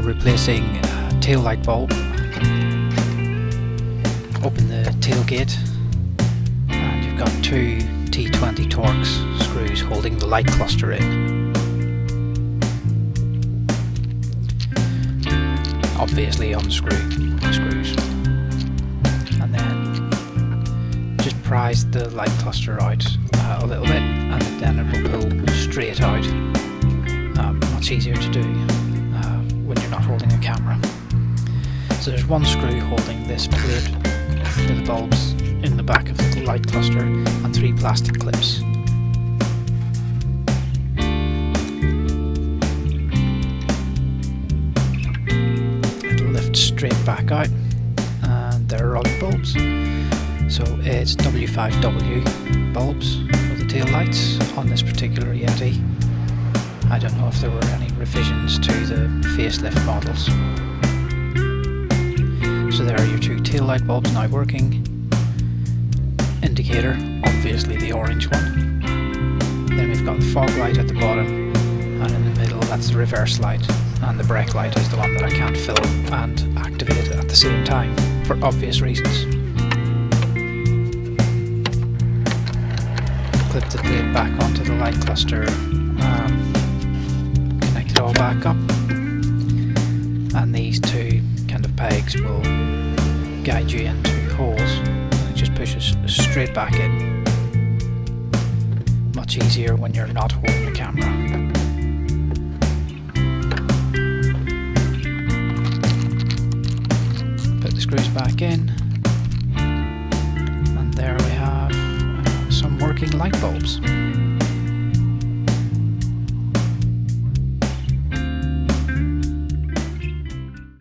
replacing a tail light bulb. Open the tailgate and you've got two T20 Torx screws holding the light cluster in. Obviously unscrew the screws and then just prise the light cluster out a little bit and then it will pull straight out. Much easier to do when you're not holding a camera. So there's one screw holding this plate for the bulbs in the back of the light cluster and three plastic clips. It'll lift straight back out and there are all the bulbs. So it's W5W bulbs for the tail lights on this particular Yeti. I don't know if there were any revisions to the facelift models. So there are your two tail light bulbs now working. Indicator, obviously the orange one. Then we've got the fog light at the bottom, and in the middle that's the reverse light, and the brake light is the one that I can't film and activate at the same time for obvious reasons. Clip the plate back onto the light cluster, connect it all back up, and these two kind of pegs will guide you into holes and it just pushes straight back in. Much easier when you're not holding the camera. Put the screws back in and there we have some working light bulbs.